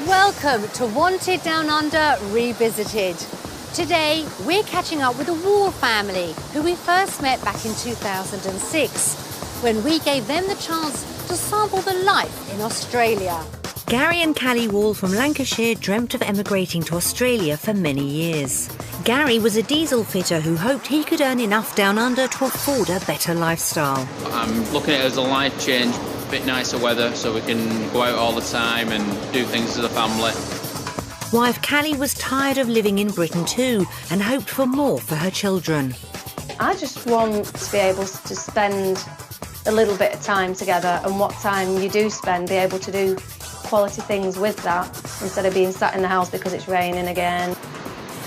Welcome to Wanted Down Under Revisited. Today, we're catching up with the Wall family, who we first met back in 2006, when we gave them the chance to sample the life in Australia. Gary and Callie Wall from Lancashire dreamt of emigrating to Australia for many years. Gary was a diesel fitter who hoped he could earn enough down under to afford a better lifestyle. I'm looking at it as a life change, a bit nicer weather so we can go out all the time and do things as a family. Wife Callie was tired of living in Britain too and hoped for more for her children. I just want to be able to spend a little bit of time together, and what time you do spend, be able to do quality things with that instead of being sat in the house because it's raining again.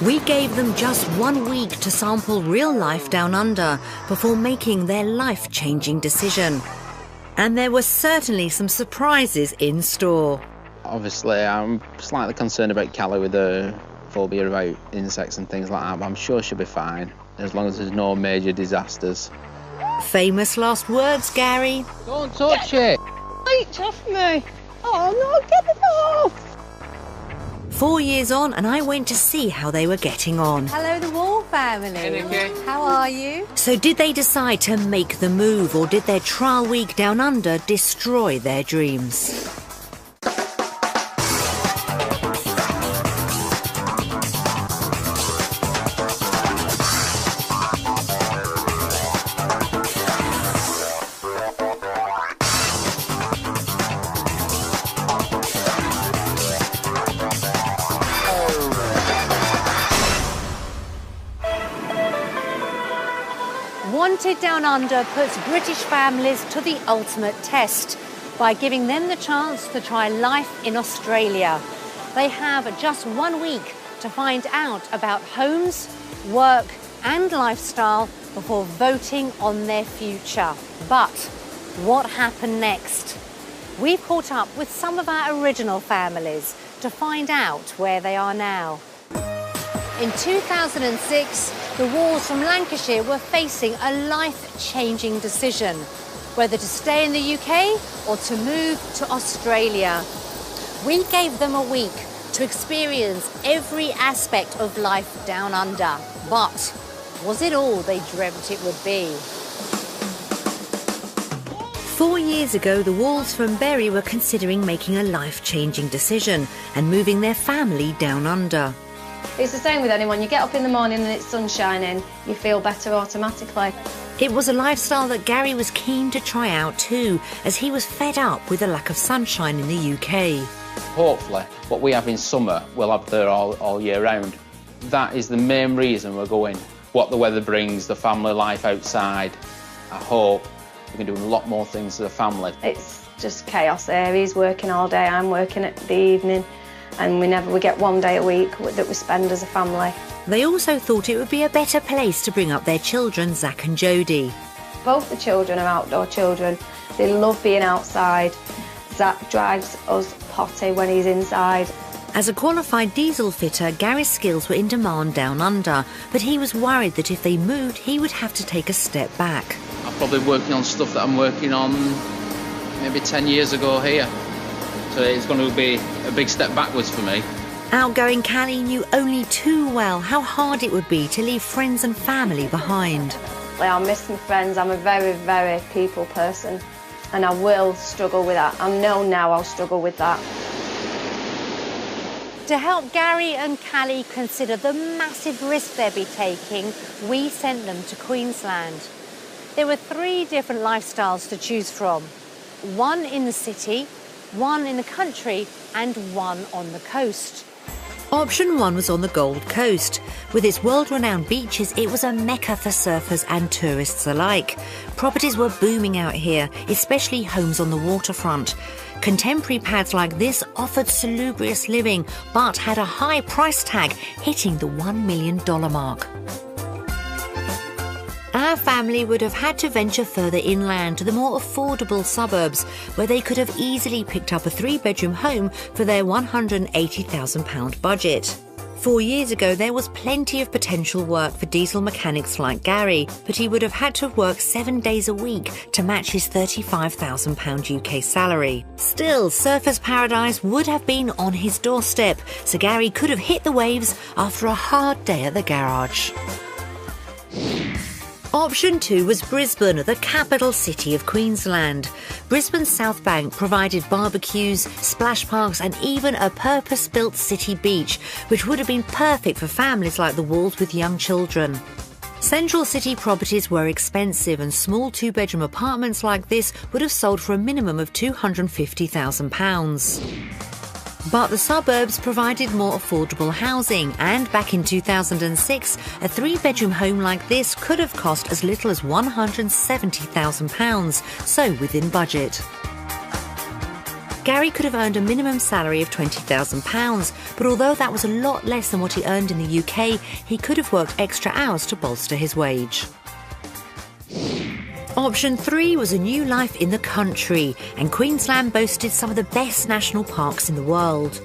We gave them just 1 week to sample real life down under before making their life-changing decision. And there were certainly some surprises in store. Obviously, I'm slightly concerned about Callie with her phobia about insects and things like that, but I'm sure she'll be fine, as long as there's no major disasters. Famous last words, Gary. Don't touch it! Reach off me! Oh no, get it off! 4 years on, and I went to see how they were getting on. Hello, the Wall family. Hey, Nikki. How are you? So did they decide to make the move, or did their trial week down under destroy their dreams? Wanted Down Under puts British families to the ultimate test by giving them the chance to try life in Australia. They have just 1 week to find out about homes, work and lifestyle before voting on their future. But what happened next? We've caught up with some of our original families to find out where they are now. In 2006, the Walls from Lancashire were facing a life-changing decision, whether to stay in the UK or to move to Australia. We gave them a week to experience every aspect of life down under. But was it all they dreamt it would be? 4 years ago, the Walls from Bury were considering making a life-changing decision and moving their family down under. It's the same with anyone. You get up in the morning and it's sun shining, you feel better automatically. It was a lifestyle that Gary was keen to try out too, as he was fed up with the lack of sunshine in the UK. Hopefully, what we have in summer, we'll have there all year round. That is the main reason we're going. What the weather brings, the family life outside. I hope we can do a lot more things as a family. It's just chaos there. He's working all day, I'm working at the evening, and we get 1 day a week that we spend as a family. They also thought it would be a better place to bring up their children, Zach and Jodie. Both the children are outdoor children. They love being outside. Zach drives us potty when he's inside. As a qualified diesel fitter, Gary's skills were in demand down under, but he was worried that if they moved, he would have to take a step back. I'm probably working on stuff that I'm working on maybe 10 years ago here. So it's going to be a big step backwards for me. Outgoing Callie knew only too well how hard it would be to leave friends and family behind. I miss my friends. I'm a very, very people person, and I will struggle with that. I know now I'll struggle with that. To help Gary and Callie consider the massive risk they'd be taking, we sent them to Queensland. There were 3 different lifestyles to choose from. 1 in the city, 1 in the country and 1 on the coast. Option 1 was on the Gold Coast. With its world-renowned beaches, it was a mecca for surfers and tourists alike. Properties were booming out here, especially homes on the waterfront. Contemporary pads like this offered salubrious living, but had a high price tag, hitting the $1 million mark. Our family would have had to venture further inland to the more affordable suburbs, where they could have easily picked up a 3-bedroom home for their £180,000 budget. 4 years ago, there was plenty of potential work for diesel mechanics like Gary, but he would have had to work 7 days a week to match his £35,000 UK salary. Still, surfer's paradise would have been on his doorstep, so Gary could have hit the waves after a hard day at the garage. Option 2 was Brisbane, the capital city of Queensland. Brisbane's South Bank provided barbecues, splash parks and even a purpose-built city beach, which would have been perfect for families like the Walls with young children. Central city properties were expensive and small 2-bedroom apartments like this would have sold for a minimum of £250,000. But the suburbs provided more affordable housing, and back in 2006, a 3-bedroom home like this could have cost as little as £170,000, so within budget. Gary could have earned a minimum salary of £20,000, but although that was a lot less than what he earned in the UK, he could have worked extra hours to bolster his wage. Option 3 was a new life in the country, and Queensland boasted some of the best national parks in the world.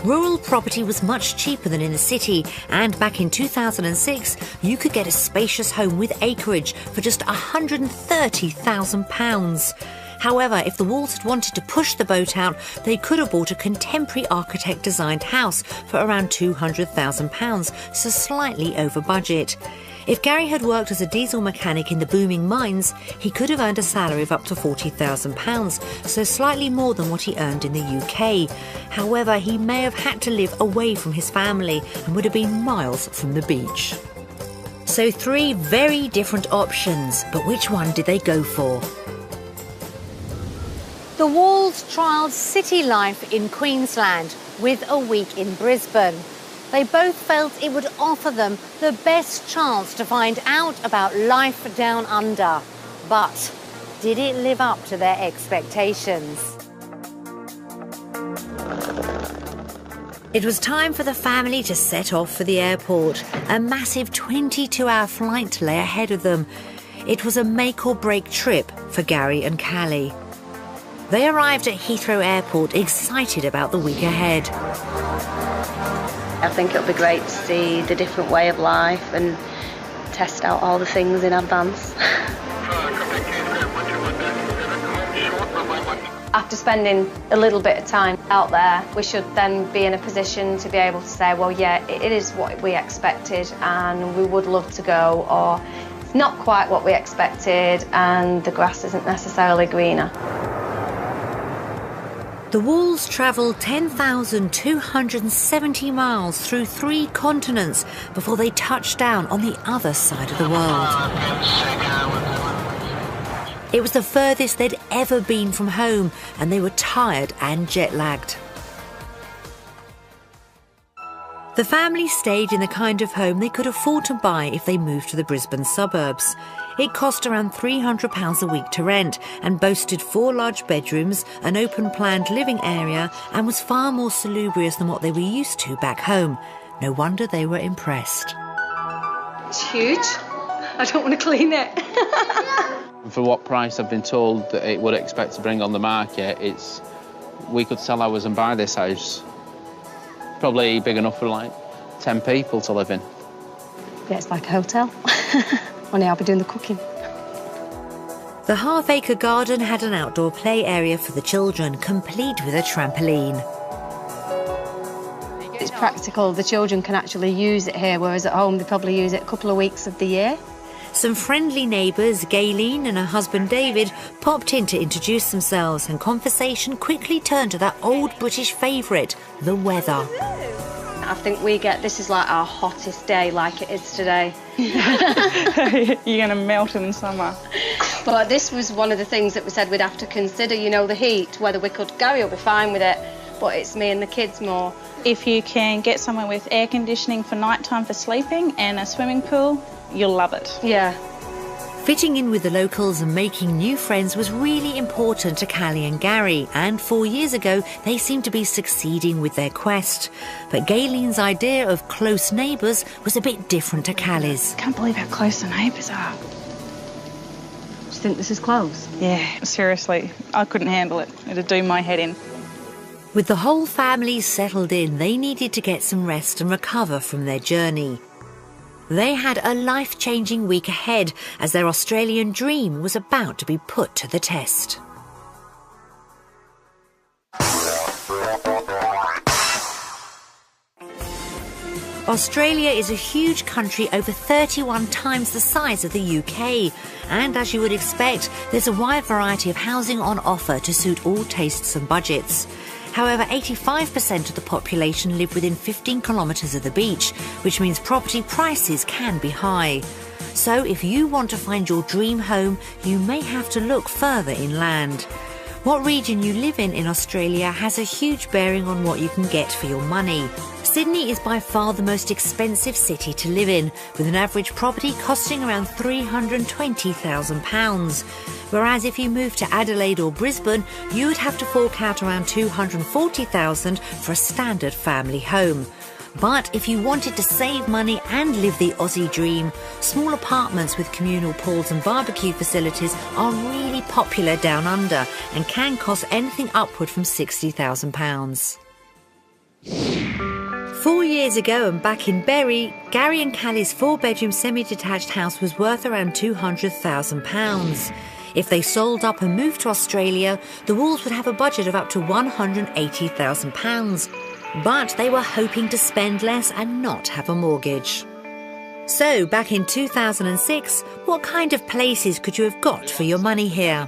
Rural property was much cheaper than in the city, and back in 2006, you could get a spacious home with acreage for just £130,000. However, if the Walls had wanted to push the boat out, they could have bought a contemporary architect-designed house for around £200,000, so slightly over budget. If Gary had worked as a diesel mechanic in the booming mines, he could have earned a salary of up to £40,000, so slightly more than what he earned in the UK. However, he may have had to live away from his family and would have been miles from the beach. So 3 very different options, but which one did they go for? The Walls trialled city life in Queensland with a week in Brisbane. They both felt it would offer them the best chance to find out about life down under. But did it live up to their expectations? It was time for the family to set off for the airport. A massive 22-hour flight lay ahead of them. It was a make-or-break trip for Gary and Callie. They arrived at Heathrow Airport excited about the week ahead. I think it'll be great to see the different way of life and test out all the things in advance. After spending a little bit of time out there, we should then be in a position to be able to say, well, yeah, it is what we expected and we would love to go, or it's not quite what we expected and the grass isn't necessarily greener. The Walls travelled 10,270 miles through 3 continents before they touched down on the other side of the world. It was the furthest they'd ever been from home, and they were tired and jet-lagged. The family stayed in the kind of home they could afford to buy if they moved to the Brisbane suburbs. It cost around £300 a week to rent and boasted 4 large bedrooms, an open-planned living area, and was far more salubrious than what they were used to back home. No wonder they were impressed. It's huge. I don't want to clean it. For what price I've been told that it would expect to bring on the market, we could sell ours and buy this house. Probably big enough for like 10 people to live in. Yeah, it's like a hotel. Only I'll be doing the cooking. The half-acre garden had an outdoor play area for the children, complete with a trampoline. It's practical. The children can actually use it here, whereas at home they probably use it a couple of weeks of the year. Some friendly neighbours, Gayleen and her husband David, popped in to introduce themselves, and conversation quickly turned to that old British favourite, the weather. I think this is like our hottest day, like it is today. You're going to melt in summer. But this was one of the things that we said we'd have to consider, the heat, whether we could. Gary will be fine with it, but it's me and the kids more. If you can get somewhere with air conditioning for nighttime for sleeping and a swimming pool, you'll love it. Yeah. Fitting in with the locals and making new friends was really important to Callie and Gary, and 4 years ago they seemed to be succeeding with their quest. But Gayleen's idea of close neighbours was a bit different to Callie's. Can't believe how close the neighbours are. Do you think this is close? Yeah, seriously, I couldn't handle it. It'd do my head in. With the whole family settled in, they needed to get some rest and recover from their journey. They had a life-changing week ahead as their Australian dream was about to be put to the test. Australia is a huge country, over 31 times the size of the UK. And as you would expect, there's a wide variety of housing on offer to suit all tastes and budgets. However, 85% of the population live within 15 kilometres of the beach, which means property prices can be high. So if you want to find your dream home, you may have to look further inland. What region you live in Australia has a huge bearing on what you can get for your money. Sydney is by far the most expensive city to live in, with an average property costing around £320,000. Whereas if you move to Adelaide or Brisbane, you would have to fork out around $240,000 for a standard family home. But if you wanted to save money and live the Aussie dream, small apartments with communal pools and barbecue facilities are really popular down under and can cost anything upward from £60,000. 4 years ago and back in Berry, Gary and Callie's 4-bedroom semi-detached house was worth around £200,000. If they sold up and moved to Australia, the Wolves would have a budget of up to £180,000. But they were hoping to spend less and not have a mortgage. So, back in 2006, what kind of places could you have got for your money here?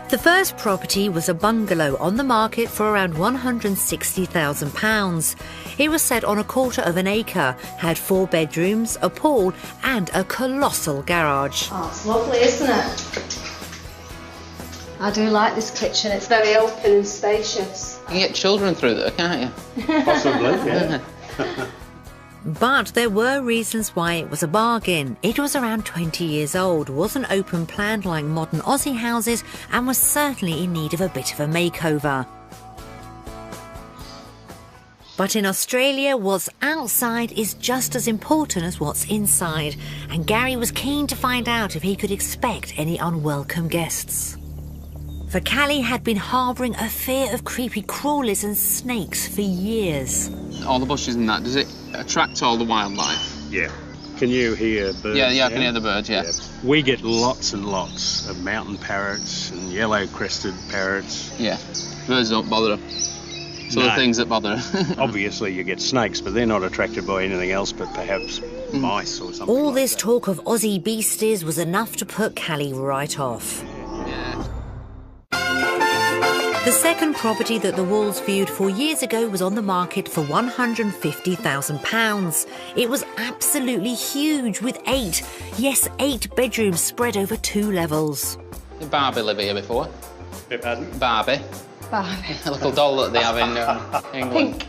The first property was a bungalow on the market for around £160,000. It was set on 1/4 of an acre, had 4 bedrooms, a pool and a colossal garage. Oh, it's lovely, isn't it? I do like this kitchen. It's very open and spacious. You can get children through there, can't you? Possibly, yeah. But there were reasons why it was a bargain. It was around 20 years old, wasn't open planned like modern Aussie houses, and was certainly in need of a bit of a makeover. But in Australia, what's outside is just as important as what's inside, and Gary was keen to find out if he could expect any unwelcome guests. For Callie had been harbouring a fear of creepy crawlies and snakes for years. All the bushes and that, does it attract all the wildlife? Yeah. Can you hear birds? Yeah, I can hear the birds, yeah. We get lots and lots of mountain parrots and yellow-crested parrots. Yeah, birds don't bother them. So the things that bother them. Obviously you get snakes, but they're not attracted by anything else but perhaps mice or something. All like this that. talk of Aussie beasties was enough to put Callie right off. Yeah. The second property that the Wolves viewed 4 years ago was on the market for £150,000. It was absolutely huge with 8 bedrooms spread over 2 levels. Did Barbie live here before? Pardon? Barbie. Barbie. A little doll that they have in England. Pink.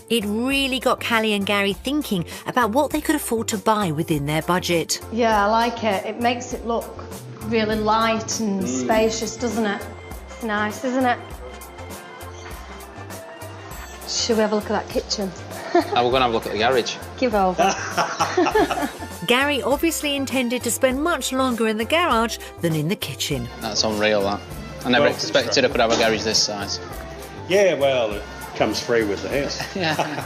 It really got Callie and Gary thinking about what they could afford to buy within their budget. Yeah, I like it. It makes it look really light and spacious, doesn't it? It's nice, isn't it? Should we have a look at that kitchen? We're going to have a look at the garage. Give over. Gary obviously intended to spend much longer in the garage than in the kitchen. That's unreal, that. I never expected I could have a garage this size. Yeah, well, it comes free with the house. Yeah.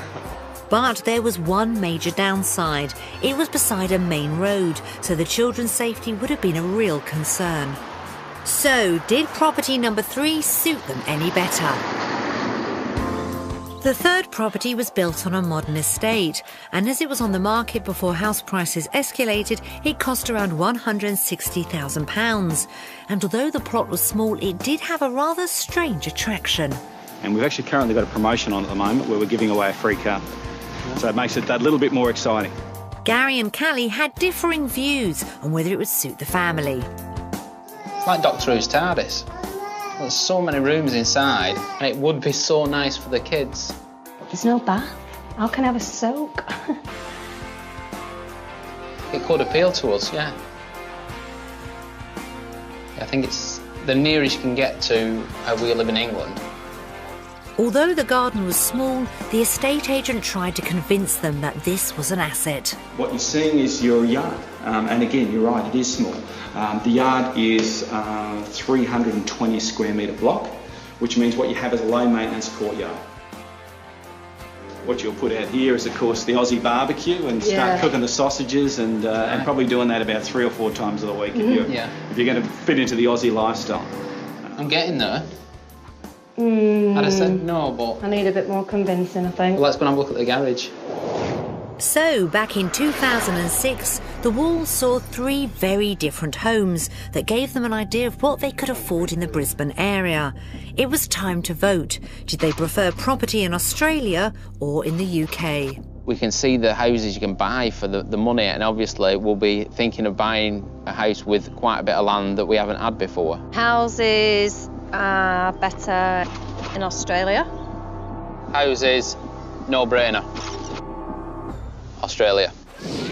But there was one major downside. It was beside a main road, so the children's safety would have been a real concern. So, did property number 3 suit them any better? The third property was built on a modern estate, and as it was on the market before house prices escalated, it cost around £160,000. And although the plot was small, it did have a rather strange attraction. And we've actually currently got a promotion on at the moment where we're giving away a free car. So it makes it that little bit more exciting. Gary and Callie had differing views on whether it would suit the family. It's like Doctor Who's TARDIS. There's so many rooms inside, and it would be so nice for the kids. There's no bath. How can I have a soak? It could appeal to us, yeah. I think it's the nearest you can get to how we live in England. Although the garden was small, the estate agent tried to convince them that this was an asset. What you're seeing is your yard. And again, you're right, it is small. The yard is 320 square metre block which means what you have is a low maintenance courtyard. What you'll put out here is, of course, the Aussie barbecue and start cooking the sausages and probably doing that about 3 or 4 times a week if you're going to fit into the Aussie lifestyle. I'm getting there. I'd have said no, but I need a bit more convincing, I think. well, let's go and have a look at the garage. So, back in 2006, the Walls saw 3 very different homes that gave them an idea of what they could afford in the Brisbane area. It was time to vote. Did they prefer property in Australia or in the UK? We can see the houses you can buy for the money, and obviously we'll be thinking of buying a house with quite a bit of land that we haven't had before. Houses are better in Australia. Houses, no-brainer. Australia.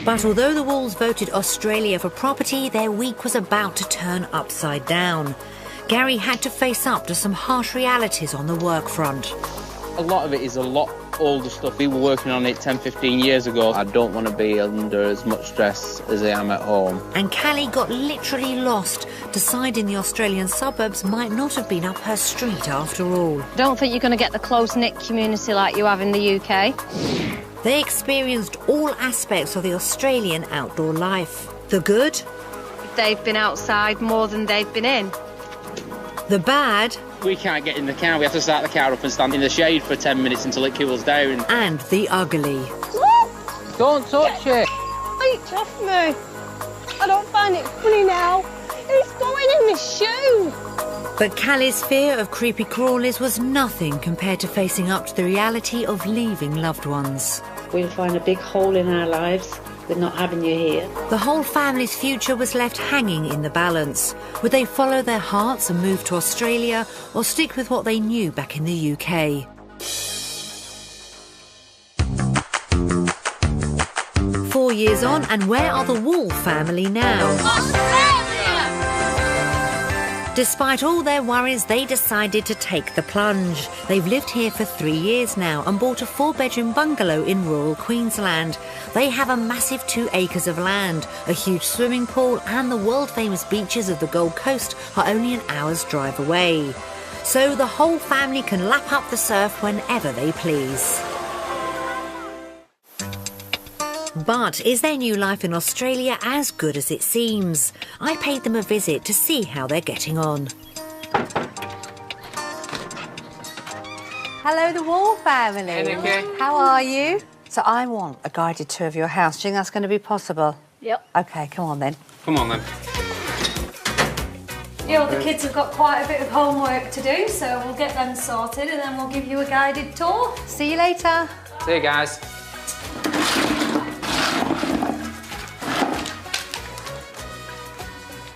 But although the Walls voted Australia for property, their week was about to turn upside down. Gary had to face up to some harsh realities on the work front. A lot of it is a lot older stuff. We were working on it 10, 15 years ago. I don't want to be under as much stress as I am at home. And Callie got literally lost, deciding the Australian suburbs might not have been up her street after all. I don't think you're going to get the close-knit community like you have in the UK. They experienced all aspects of the Australian outdoor life. The good, They've been outside more than they've been in. the bad, We can't get in the car. We have to start the car up and stand in the shade for 10 minutes until it cools down. and the ugly. Don't touch it. Reach off me. I don't find it funny now. It's going in my shoe. But Callie's fear of creepy crawlies was nothing compared to facing up to the reality of leaving loved ones. We'll find a big hole in our lives with not having you here. The whole family's future was left hanging in the balance. Would they follow their hearts and move to Australia, or stick with what they knew back in the UK? Four years on, and where are the Wall family now? Despite all their worries, they decided to take the plunge. They've lived here for 3 years now and bought a 4-bedroom bungalow in rural Queensland. They have a massive 2 acres of land, a huge swimming pool, and the world-famous beaches of the Gold Coast are only an hour's drive away. So the whole family can lap up the surf whenever they please. But is their new life in Australia as good as it seems? I paid them a visit to see how they're getting on. Hello, the Wall family. Hey, Nikki. How are you? So I want a guided tour of your house. Do you think that's going to be possible? Yep. OK, come on then. Come on then. You know, the kids have got quite a bit of homework to do, so we'll get them sorted and then we'll give you a guided tour. See you later. See you guys.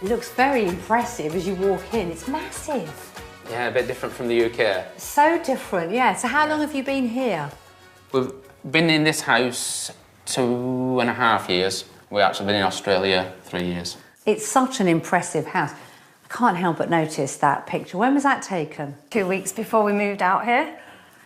It looks very impressive as you walk in. It's massive. Yeah, a bit different from the UK. So different, yeah. So how long have you been here? We've been in this house 2.5 years. We've actually been in Australia 3 years. It's such an impressive house. I can't help but notice that picture. When was that taken? 2 weeks before we moved out here.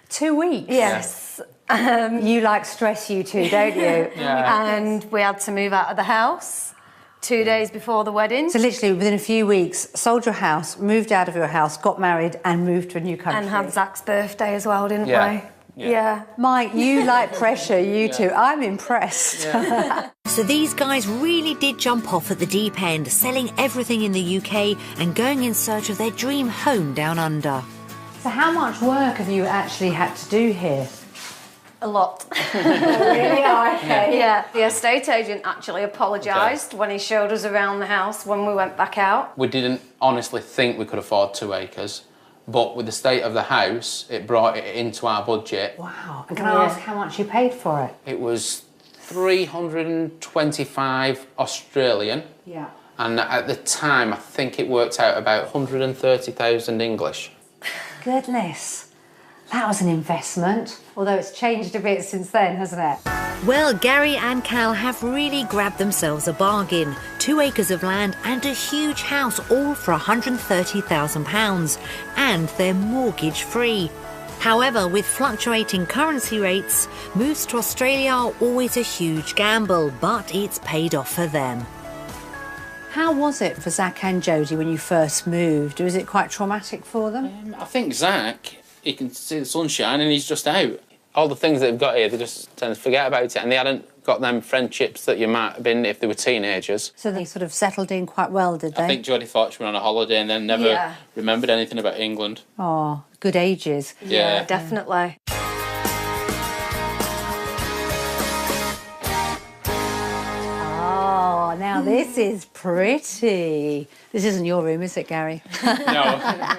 2 weeks? Yes. You like stress, you two, don't you? Yeah. And we had to move out of the house 2 days before the wedding. So literally within a few weeks, sold your house, moved out of your house, got married and moved to a new country. And had Zach's birthday as well, didn't Yeah. we? Yeah. Mike, you like pressure, you two. I'm impressed. So these guys really did jump off at the deep end, selling everything in the UK and going in search of their dream home down under. So how much work have you actually had to do here? A lot. Really? Okay. Yeah. The estate agent actually apologised when he showed us around the house when we went back out. We didn't honestly think we could afford 2 acres, but with the state of the house, it brought it into our budget. Wow. And can I ask how much you paid for it? It was 325 Australian. Yeah. And at the time, I think it worked out about 130,000 English. Goodness. That was an investment, although it's changed a bit since then, hasn't it? Well, Gary and Cal have really grabbed themselves a bargain. 2 acres of land and a huge house, all for £130,000, and they're mortgage-free. However, with fluctuating currency rates, moves to Australia are always a huge gamble, but it's paid off for them. How was it for Zach and Jodie when you first moved? Was it quite traumatic for them? I think Zach, he can see the sunshine and he's just out. All the things they've got here, they just tend to forget about it, and they hadn't got them friendships that you might have been if they were teenagers. So they sort of settled in quite well, did they? I think Jodie thought she went on a holiday and then never remembered anything about England. Oh, good ages. Yeah, definitely. Oh, now this is pretty. This isn't your room, is it, Gary? No.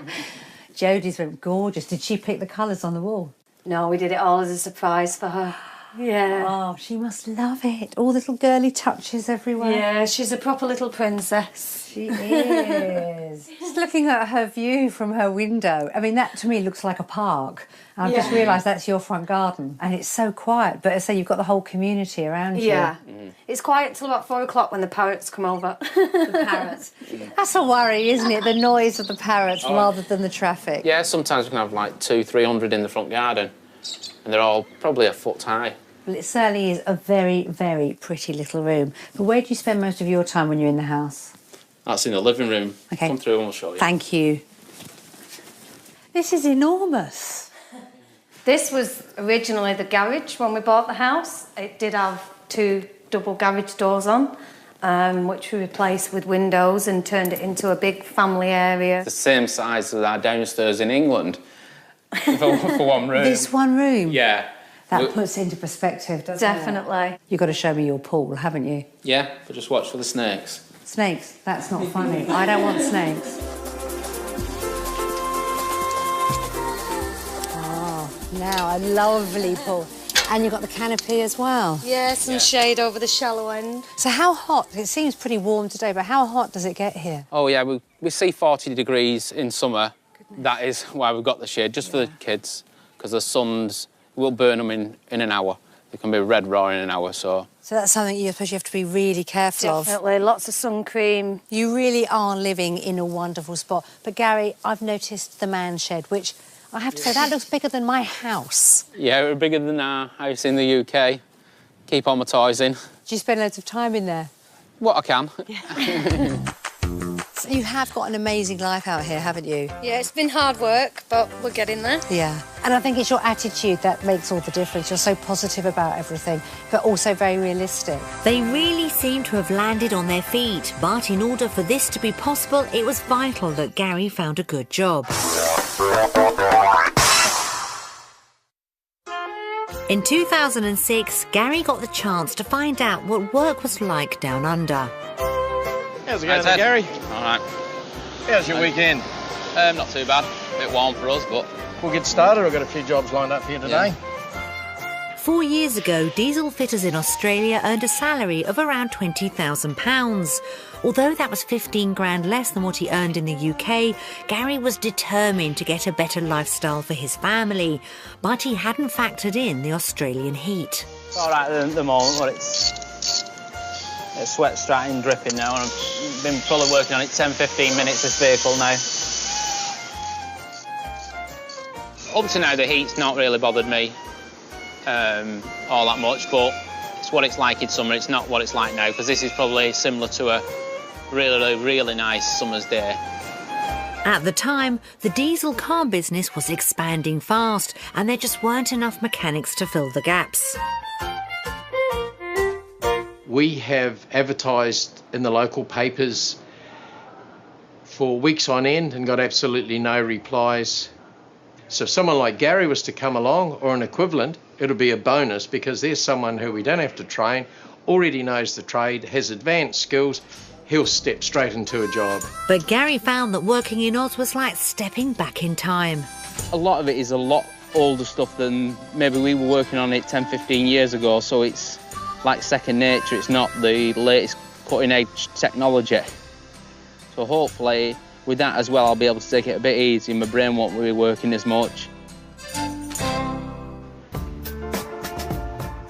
Jodie's room, gorgeous. Did she pick the colours on the wall? No, we did it all as a surprise for her. Yeah. Oh, she must love it. All the little girly touches everywhere. Yeah, she's a proper little princess. She is. Just looking at her view from her window, I mean, that to me looks like a park. I've just realised that's your front garden, and it's so quiet. But I say you've got the whole community around you. Yeah. It's quiet till about 4 o'clock when the parrots come over. The parrots. That's a worry, isn't it? The noise of the parrots rather than the traffic. Yeah, sometimes we can have like 200-300 in the front garden, and they're all probably a foot high. Well, it certainly is a very, very pretty little room. But where do you spend most of your time when you're in the house? That's in the living room. Okay. Come through and we'll show you. Thank you. This is enormous. This was originally the garage when we bought the house. It did have 2 double garage doors on, which we replaced with windows and turned it into a big family area. The same size as our downstairs in England for one room. This one room? Yeah. That puts it into perspective, doesn't it? Definitely. You've got to show me your pool, haven't you? Yeah, but just watch for the snakes. Snakes? That's not funny. I don't want snakes. Oh, now a lovely pool. And you've got the canopy as well. Yeah, some shade over the shallow end. So how hot? It seems pretty warm today, but how hot does it get here? Oh, yeah, we see 40 degrees in summer. Goodness. That is why we've got the shade, just for the kids, because the sun's will burn them in an hour. They can be red raw in an hour, so... So that's something you suppose you have to be really careful of. Definitely, lots of sun cream. You really are living in a wonderful spot. But, Gary, I've noticed the man shed, which I have to say, that looks bigger than my house. Yeah, we're bigger than our house in the UK. Keep all my toys in. Do you spend loads of time in there? What I can. So you have got an amazing life out here, haven't you? Yeah, it's been hard work, but we're getting there. Yeah. And I think it's your attitude that makes all the difference. You're so positive about everything, but also very realistic. They really seem to have landed on their feet, but in order for this to be possible, it was vital that Gary found a good job. In 2006, Gary got the chance to find out what work was like down under. How's it going, Gary? All right. How's your weekend? Not too bad. A bit warm for us, but... We'll get started. I've got a few jobs lined up here today. Yeah. 4 years ago, diesel fitters in Australia earned a salary of around £20,000. Although that was 15 grand less than what he earned in the UK, Gary was determined to get a better lifestyle for his family. But he hadn't factored in the Australian heat. It's all right at the moment, but it's sweat starting dripping now, and I've been probably working on it 10-15 minutes this vehicle now. Up to now, the heat's not really bothered me all that much, but it's what it's like in summer. It's not what it's like now, because this is probably similar to a really, really nice summer's day. At the time, the diesel car business was expanding fast, and there just weren't enough mechanics to fill the gaps. We have advertised in the local papers for weeks on end and got absolutely no replies. So if someone like Gary was to come along, or an equivalent, it'll be a bonus, because there's someone who we don't have to train, already knows the trade, has advanced skills. He'll step straight into a job. But Gary found that working in Oz was like stepping back in time. A lot of it is a lot older stuff than maybe we were working on it 10-15 years ago, so it's like second nature. It's not the latest cutting-edge technology. So hopefully with that as well, I'll be able to take it a bit easy. My brain won't be working as much.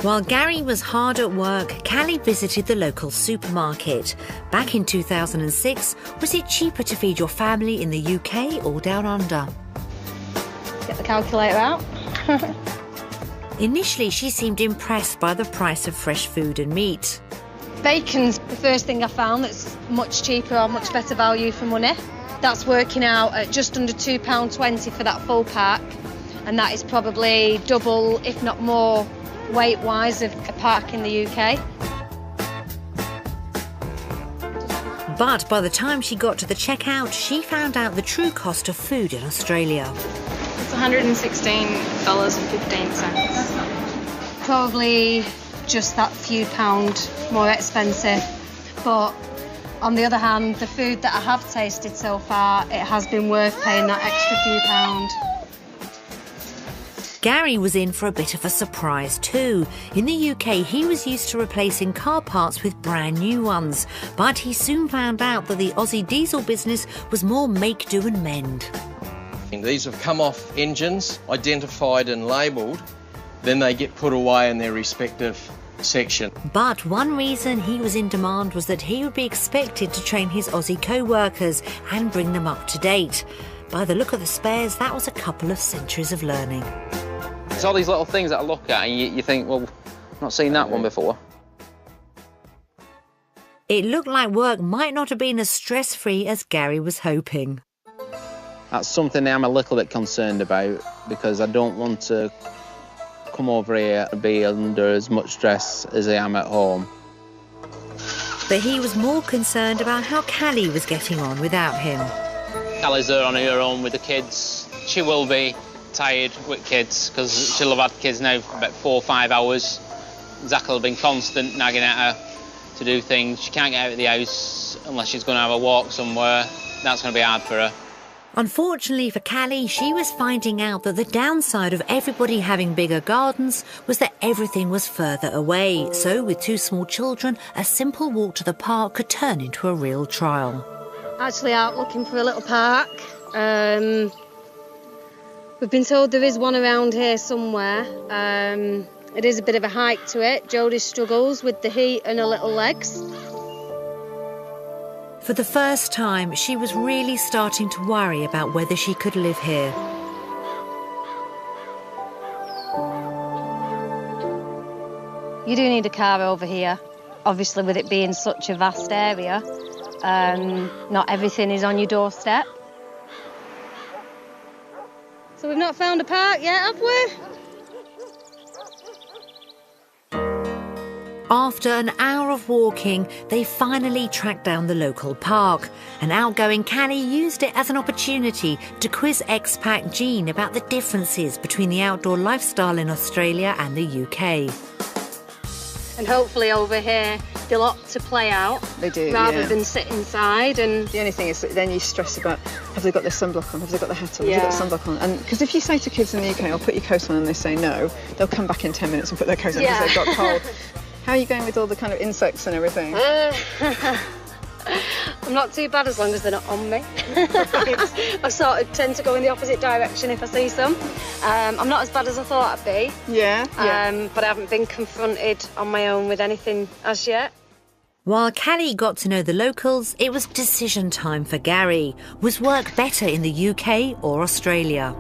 While Gary was hard at work, Callie visited the local supermarket. Back in 2006, was it cheaper to feed your family in the UK or down under? Get the calculator out. Initially, she seemed impressed by the price of fresh food and meat. Bacon's the first thing I found that's much cheaper or much better value for money. That's working out at just under £2.20 for that full pack, and that is probably double, if not more, weight-wise of a pack in the UK. But by the time she got to the checkout, she found out the true cost of food in Australia. It's $116.15. Probably just that few pound more expensive. But on the other hand, the food that I have tasted so far, it has been worth paying that extra few pound. Gary was in for a bit of a surprise too. In the UK, he was used to replacing car parts with brand new ones, but he soon found out that the Aussie diesel business was more make, do and mend. These have come off engines, identified and labelled, then they get put away in their respective section. But one reason he was in demand was that he would be expected to train his Aussie co-workers and bring them up to date. By the look of the spares, that was a couple of centuries of learning. It's all these little things that I look at and you think, well, I've not seen that one before. It looked like work might not have been as stress-free as Gary was hoping. That's something I'm a little bit concerned about, because I don't want to come over here and be under as much stress as I am at home. But he was more concerned about how Callie was getting on without him. Callie's there on her own with the kids. She will be tired with kids, because she'll have had kids now for about 4 or 5 hours. Zach will have been constant nagging at her to do things. She can't get out of the house unless she's going to have a walk somewhere. That's going to be hard for her. Unfortunately for Callie, she was finding out that the downside of everybody having bigger gardens was that everything was further away. So with 2 small children, a simple walk to the park could turn into a real trial. Actually out looking for a little park. We've been told there is one around here somewhere. It is a bit of a hike to it. Jodie struggles with the heat and her little legs. For the first time, she was really starting to worry about whether she could live here. You do need a car over here, obviously with it being such a vast area. Not everything is on your doorstep. So we've not found a park yet, have we? After an hour of walking, they finally tracked down the local park. An outgoing Callie used it as an opportunity to quiz expat Jean about the differences between the outdoor lifestyle in Australia and the UK. And hopefully over here, they'll opt to play out. They do, rather than sit inside. And the only thing is that then you stress about, have they got their sunblock on? Have they got the hat on? Have they got sunblock on? And because if you say to kids in the UK, I'll put your coat on, and they say no, they'll come back in 10 minutes and put their coat on because they've got cold. How are you going with all the kind of insects and everything? I'm not too bad as long as they're not on me. I sort of tend to go in the opposite direction if I see some. I'm not as bad as I thought I'd be. Yeah. But I haven't been confronted on my own with anything as yet. While Callie got to know the locals, it was decision time for Gary. Was work better in the UK or Australia?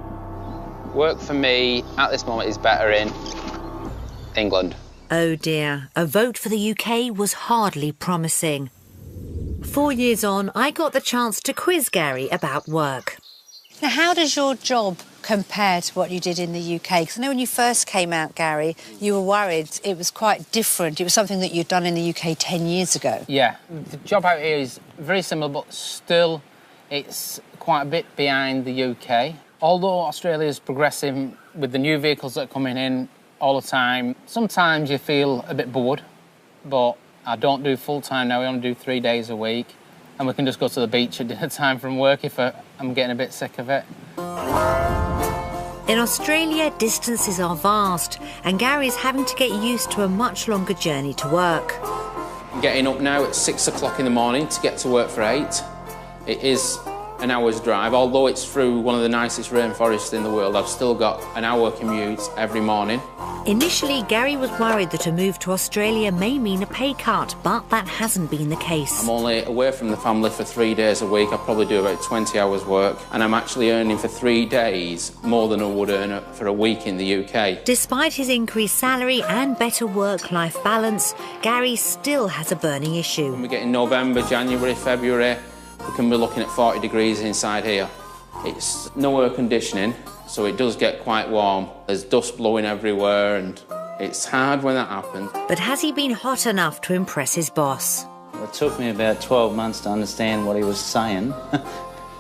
Work for me at this moment is better in England. Oh dear, a vote for the UK was hardly promising. 4 years on, I got the chance to quiz Gary about work. Now, how does your job compare to what you did in the UK? Because I know when you first came out, Gary, you were worried it was quite different. It was something that you'd done in the UK 10 years ago. Yeah, the job out here is very similar, but still it's quite a bit behind the UK. Although Australia is progressing with the new vehicles that are coming in all the time, sometimes you feel a bit bored, but I don't do full-time now. We only do 3 days a week, and we can just go to the beach at dinner time from work if I'm getting a bit sick of it. In Australia, distances are vast, and Gary's having to get used to a much longer journey to work. I'm getting up now at 6 o'clock in the morning to get to work for 8. It is an hour's drive. Although it's through one of the nicest rainforests in the world, I've still got an hour commute every morning. Initially, Gary was worried that a move to Australia may mean a pay cut, but that hasn't been the case. I'm only away from the family for 3 days a week. I probably do about 20 hours work, and I'm actually earning for 3 days more than I would earn for a week in the UK. Despite his increased salary and better work-life balance, Gary still has a burning issue. When we get in November, January, February, we can be looking at 40 degrees inside here. It's no air conditioning, so it does get quite warm. There's dust blowing everywhere, and it's hard when that happens. But has he been hot enough to impress his boss? It took me about 12 months to understand what he was saying.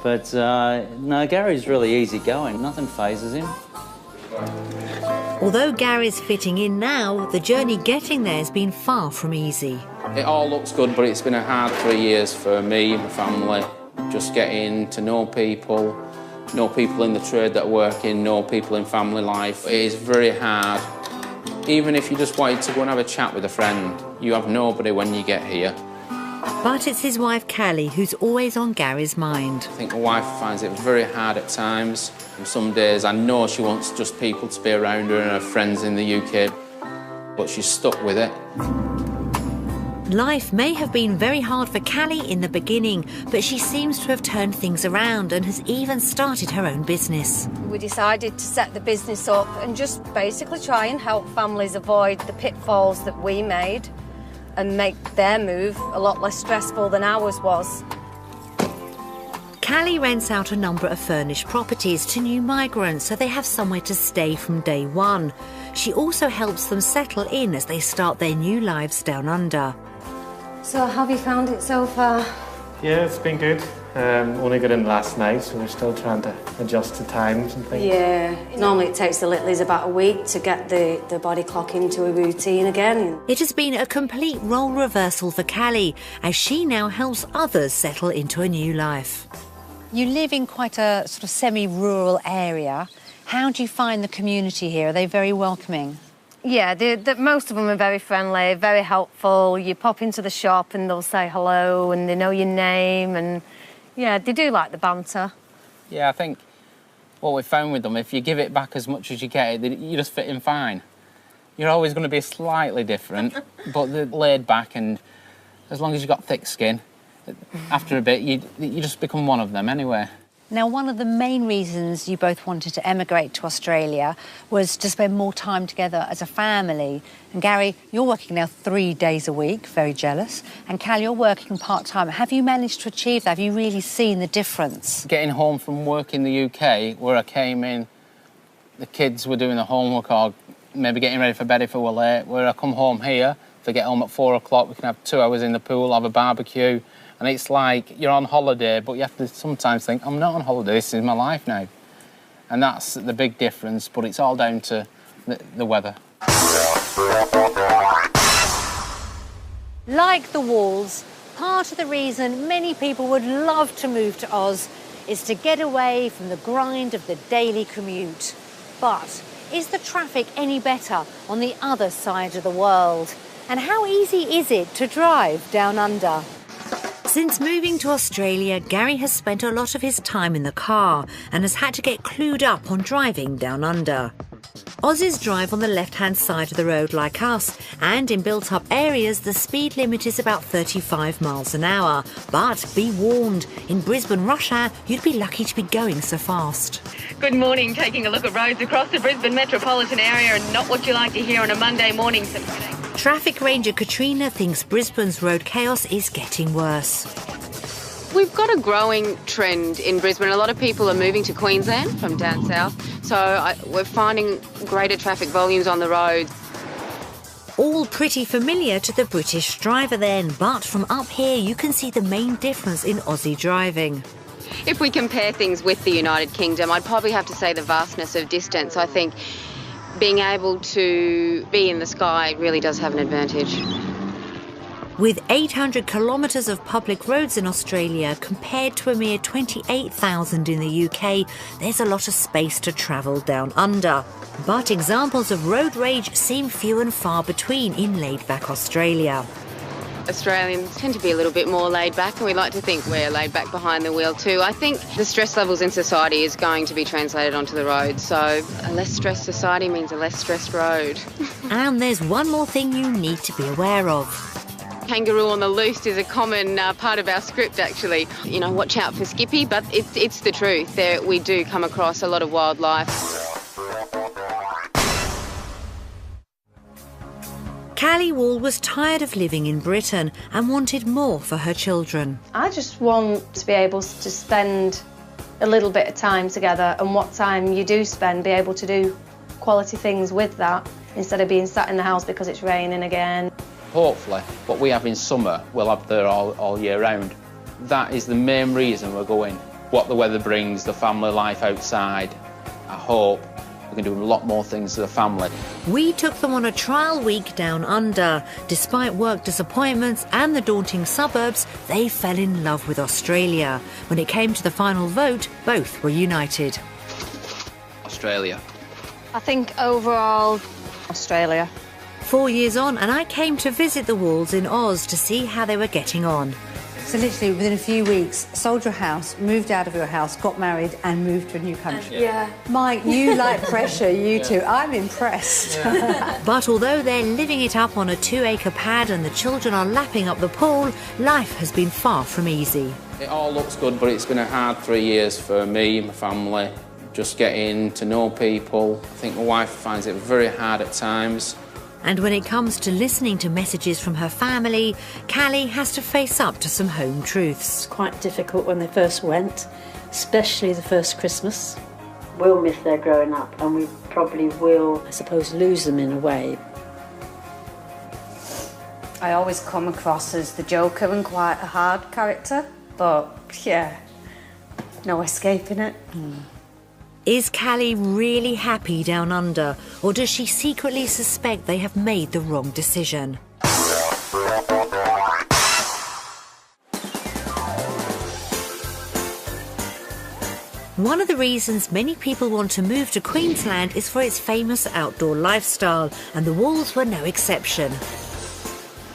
But no, Gary's really easygoing. Nothing phases him. Although Gary's fitting in now, the journey getting there has been far from easy. It all looks good, but it's been a hard 3 years for me and my family. Just getting to know people in the trade that I work in, know people in family life. It is very hard. Even if you just wanted to go and have a chat with a friend, you have nobody when you get here. But it's his wife, Callie, who's always on Gary's mind. I think my wife finds it very hard at times. And some days I know she wants just people to be around her and her friends in the UK, but she's stuck with it. Life may have been very hard for Callie in the beginning, but she seems to have turned things around and has even started her own business. We decided to set the business up and just basically try and help families avoid the pitfalls that we made and make their move a lot less stressful than ours was. Callie rents out a number of furnished properties to new migrants so they have somewhere to stay from day one. She also helps them settle in as they start their new lives down under. So how have you found it so far? Yeah, it's been good. Only got in last night, so we're still trying to adjust to times and things. Yeah, normally it takes the littlies about a week to get the body clock into a routine again. It has been a complete role reversal for Callie as she now helps others settle into a new life. You live in quite a sort of semi-rural area. How do you find the community here? Are they very welcoming? Yeah, most of them are very friendly, very helpful. You pop into the shop and they'll say hello and they know your name and, yeah, they do like the banter. Yeah, I think what we've found with them, if you give it back as much as you get it, you just fit in fine. You're always going to be slightly different, but they're laid back, and as long as you've got thick skin, after a bit, you just become one of them anyway. Now, one of the main reasons you both wanted to emigrate to Australia was to spend more time together as a family. And Gary, you're working now 3 days a week, very jealous. And Cal, you're working part-time. Have you managed to achieve that? Have you really seen the difference? Getting home from work in the UK, where I came in, the kids were doing the homework or maybe getting ready for bed if we were late. Where I come home here, if I get home at 4 o'clock, we can have 2 hours in the pool, have a barbecue. And it's like you're on holiday, but you have to sometimes think, I'm not on holiday, this is my life now. And that's the big difference, but it's all down to the weather. Like the Walls, part of the reason many people would love to move to Oz is to get away from the grind of the daily commute. But is the traffic any better on the other side of the world? And how easy is it to drive down under? Since moving to Australia, Gary has spent a lot of his time in the car and has had to get clued up on driving down under. Aussies drive on the left-hand side of the road like us, and in built-up areas the speed limit is about 35 miles an hour. But be warned, in Brisbane rush hour you'd be lucky to be going so fast. Good morning, taking a look at roads across the Brisbane metropolitan area, and not what you like to hear on a Monday morning. Traffic Ranger Katrina thinks Brisbane's road chaos is getting worse. We've got a growing trend in Brisbane. A lot of people are moving to Queensland from down south, so we're finding greater traffic volumes on the roads. All pretty familiar to the British driver then, but from up here you can see the main difference in Aussie driving. If we compare things with the United Kingdom, I'd probably have to say the vastness of distance. I think being able to be in the sky really does have an advantage. With 800 kilometres of public roads in Australia compared to a mere 28,000 in the UK, there's a lot of space to travel down under. But examples of road rage seem few and far between in laid-back Australia. Australians tend to be a little bit more laid back, and we like to think we're laid back behind the wheel too. I think the stress levels in society is going to be translated onto the road, so a less stressed society means a less stressed road. And there's one more thing you need to be aware of. Kangaroo on the loose is a common part of our script, actually. You know, watch out for Skippy, but it's the truth. We do come across a lot of wildlife. Callie Wall was tired of living in Britain and wanted more for her children. I just want to be able to spend a little bit of time together, and what time you do spend, be able to do quality things with that instead of being sat in the house because it's raining again. Hopefully, what we have in summer, we'll have there all year round. That is the main reason we're going. What the weather brings, the family life outside, I hope we can do a lot more things to the family. We took them on a trial week down under. Despite work disappointments and the daunting suburbs, they fell in love with Australia. When it came to the final vote, both were united. Australia. I think overall, Australia. 4 years on, and I came to visit the Walls in Oz to see how they were getting on. So literally within a few weeks, sold your house, moved out of your house, got married and moved to a new country. Yeah. Mike, you like pressure, you two. I'm impressed. But although they're living it up on a 2-acre pad and the children are lapping up the pool, life has been far from easy. It all looks good, but it's been a hard 3 years for me, my family, just getting to know people. I think my wife finds it very hard at times. And when it comes to listening to messages from her family, Callie has to face up to some home truths. It's quite difficult when they first went, especially the first Christmas. We'll miss their growing up, and we probably will, I suppose, lose them in a way. I always come across as the Joker and quite a hard character, but yeah, no escaping it. Is Callie really happy down under, or does she secretly suspect they have made the wrong decision? One of the reasons many people want to move to Queensland is for its famous outdoor lifestyle, and the Walls were no exception.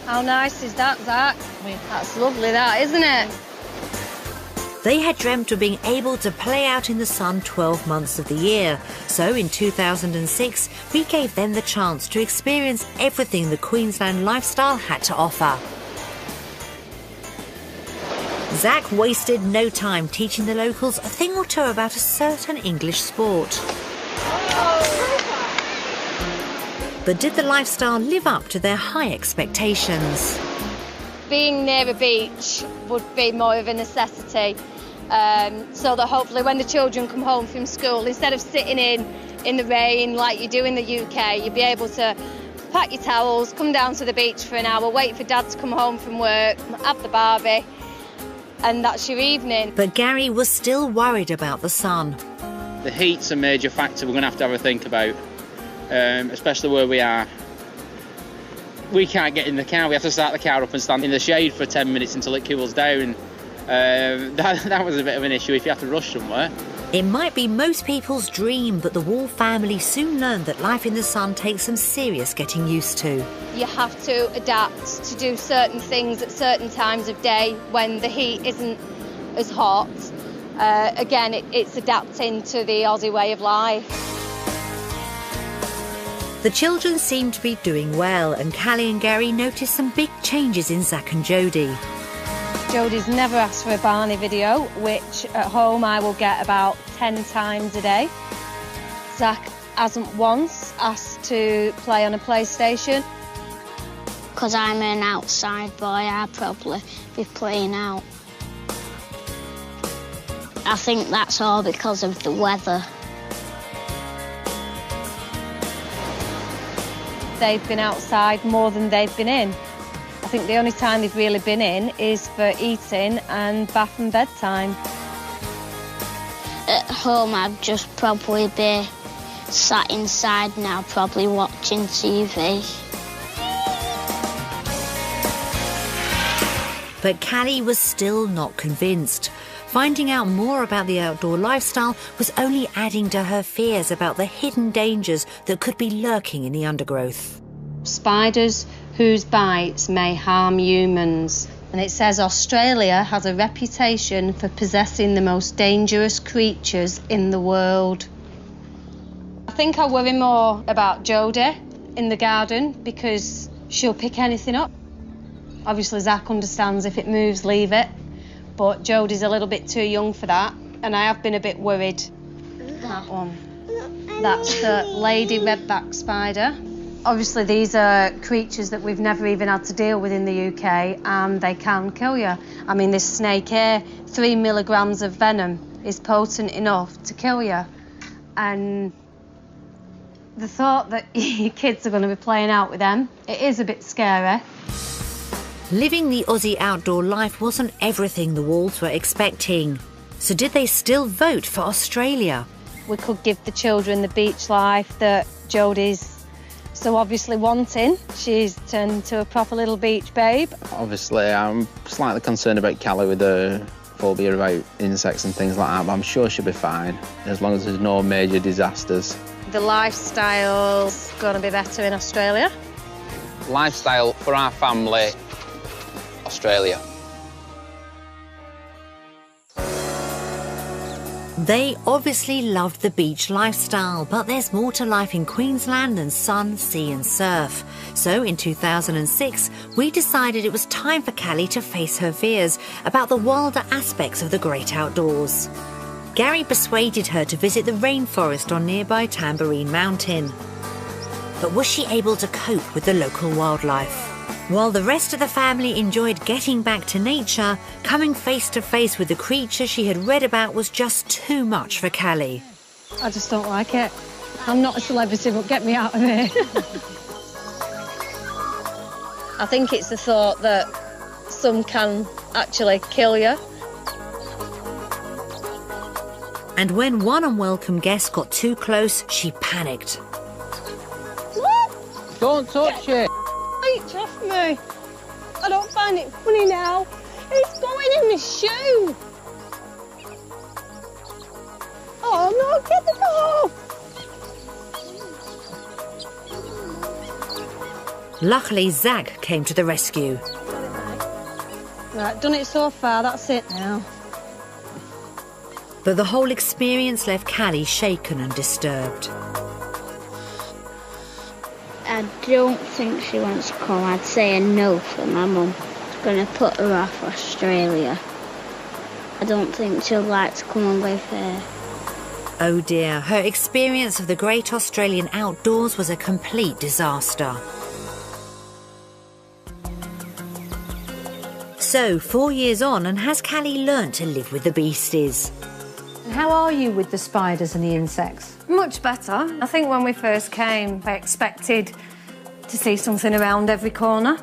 How nice is that, Zach? That's lovely, that, isn't it? They had dreamt of being able to play out in the sun 12 months of the year. So in 2006, we gave them the chance to experience everything the Queensland lifestyle had to offer. Zach wasted no time teaching the locals a thing or two about a certain English sport. But did the lifestyle live up to their high expectations? Being near a beach would be more of a necessity. So that hopefully when the children come home from school, instead of sitting in the rain like you do in the UK, you'll be able to pack your towels, come down to the beach for an hour, wait for Dad to come home from work, have the barbie, and that's your evening. But Gary was still worried about the sun. The heat's a major factor we're going to have a think about, especially where we are. We can't get in the car, we have to start the car up and stand in the shade for 10 minutes until it cools down. That was a bit of an issue if you have to rush somewhere. It might be most people's dream, but the Wall family soon learned that life in the sun takes some serious getting used to. You have to adapt to do certain things at certain times of day when the heat isn't as hot. Again, it's adapting to the Aussie way of life. The children seemed to be doing well, and Callie and Gary noticed some big changes in Zach and Jodie. Jodie's never asked for a Barney video, which at home I will get about 10 times a day. Zach hasn't once asked to play on a PlayStation. Because I'm an outside boy, I'll probably be playing out. I think that's all because of the weather. They've been outside more than they've been in. I think the only time they've really been in is for eating and bath and bedtime. At home, I'd just probably be sat inside now, probably watching TV. But Callie was still not convinced. Finding out more about the outdoor lifestyle was only adding to her fears about the hidden dangers that could be lurking in the undergrowth. Spiders, whose bites may harm humans. And it says Australia has a reputation for possessing the most dangerous creatures in the world. I think I worry more about Jodie in the garden because she'll pick anything up. Obviously, Zach understands if it moves, leave it. But Jodie's a little bit too young for that, and I have been a bit worried. That one. That's the lady redback spider. Obviously, these are creatures that we've never even had to deal with in the UK, and they can kill you. I mean, this snake here, 3 milligrams of venom is potent enough to kill you. And the thought that your kids are going to be playing out with them, it is a bit scary. Living the Aussie outdoor life wasn't everything the Walls were expecting. So did they still vote for Australia? We could give the children the beach life that Jodie's so obviously wanting. She's turned into a proper little beach babe. Obviously, I'm slightly concerned about Callie with her phobia about insects and things like that, but I'm sure she'll be fine, as long as there's no major disasters. The lifestyle's going to be better in Australia. Lifestyle for our family, Australia. They obviously loved the beach lifestyle, but there's more to life in Queensland than sun, sea and surf. So in 2006, we decided it was time for Callie to face her fears about the wilder aspects of the great outdoors. Gary persuaded her to visit the rainforest on nearby Tamborine Mountain. But was she able to cope with the local wildlife? While the rest of the family enjoyed getting back to nature, coming face to face with the creature she had read about was just too much for Callie. I just don't like it. I'm not a celebrity, but get me out of here. I think it's the thought that some can actually kill you. And when one unwelcome guest got too close, she panicked. What? Don't touch it. Reach off me. I don't find it funny now. It's going in my shoe. Oh no, get the dog. Luckily, Zach came to the rescue. Right, done it so far, that's it now. But the whole experience left Callie shaken and disturbed. I don't think she wants to come. I'd say a no for my mum. It's going to put her off Australia. I don't think she'll like to come and live here. Oh dear, her experience of the great Australian outdoors was a complete disaster. So, 4 years on, and has Callie learnt to live with the beasties? How are you with the spiders and the insects? Much better. I think when we first came, I expected to see something around every corner.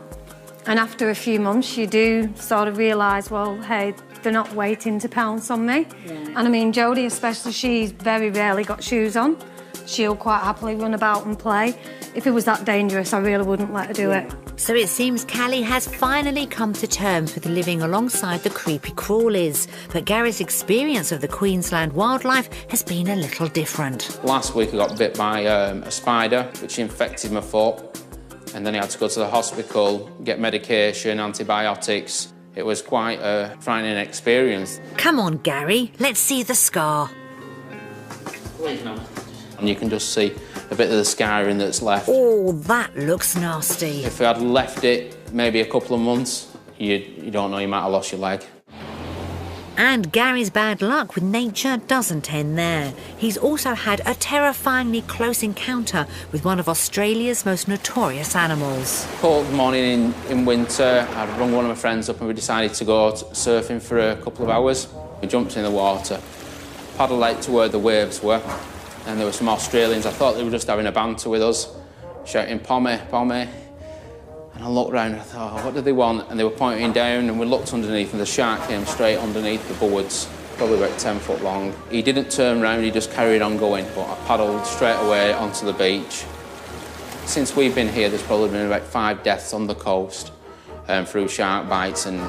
And after a few months, you do sort of realise, well, hey, they're not waiting to pounce on me. Yeah. And I mean, Jodie especially, she's very rarely got shoes on. She'll quite happily run about and play. If it was that dangerous, I really wouldn't let her do it. So it seems Callie has finally come to terms with living alongside the creepy crawlies. But Gary's experience of the Queensland wildlife has been a little different. Last week I got bit by a spider, which infected my foot. And then I had to go to the hospital, get medication, antibiotics. It was quite a frightening experience. Come on, Gary, let's see the scar. And you can just see a bit of the scarring that's left. Oh, that looks nasty. If we had left it maybe a couple of months, you don't know, you might have lost your leg. And Gary's bad luck with nature doesn't end there. He's also had a terrifyingly close encounter with one of Australia's most notorious animals. Cold morning in winter, I'd rung one of my friends up and we decided to go surfing for a couple of hours. We jumped in the water, paddled out to where the waves were, and there were some Australians. I thought they were just having a banter with us, shouting, "Pommy, Pommy." And I looked round and I thought, oh, what did they want? And they were pointing down, and we looked underneath, and the shark came straight underneath the boards, probably about 10 foot long. He didn't turn round, he just carried on going, but I paddled straight away onto the beach. Since we've been here, there's probably been about 5 deaths on the coast through shark bites and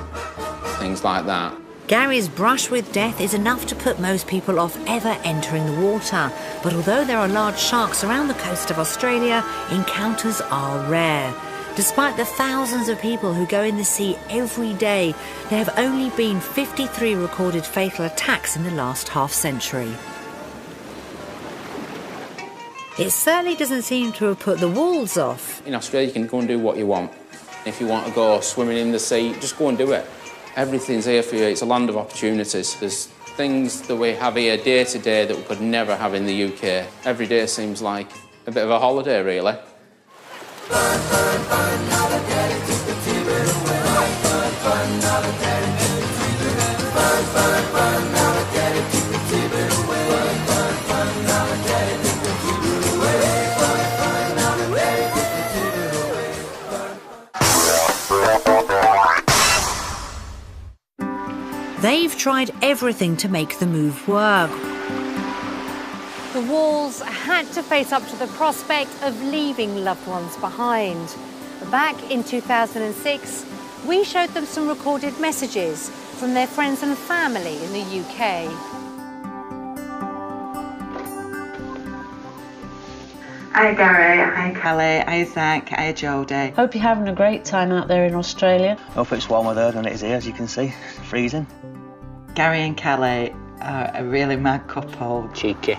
things like that. Gary's brush with death is enough to put most people off ever entering the water. But although there are large sharks around the coast of Australia, encounters are rare. Despite the thousands of people who go in the sea every day, there have only been 53 recorded fatal attacks in the last half-century. It certainly doesn't seem to have put the walls off. In Australia, you can go and do what you want. If you want to go swimming in the sea, just go and do it. Everything's here for you. It's a land of opportunities. There's things that we have here day to day that we could never have in the UK. Every day seems like a bit of a holiday, really. They've tried everything to make the move work. The Walls had to face up to the prospect of leaving loved ones behind. Back in 2006, we showed them some recorded messages from their friends and family in the UK. Hi Gary, hi Kelly, hi Zach, hi Jodie. Hope you're having a great time out there in Australia. Hope it's warmer there than it is here, as you can see. It's freezing. Gary and Kelly are a really mad couple. Cheeky.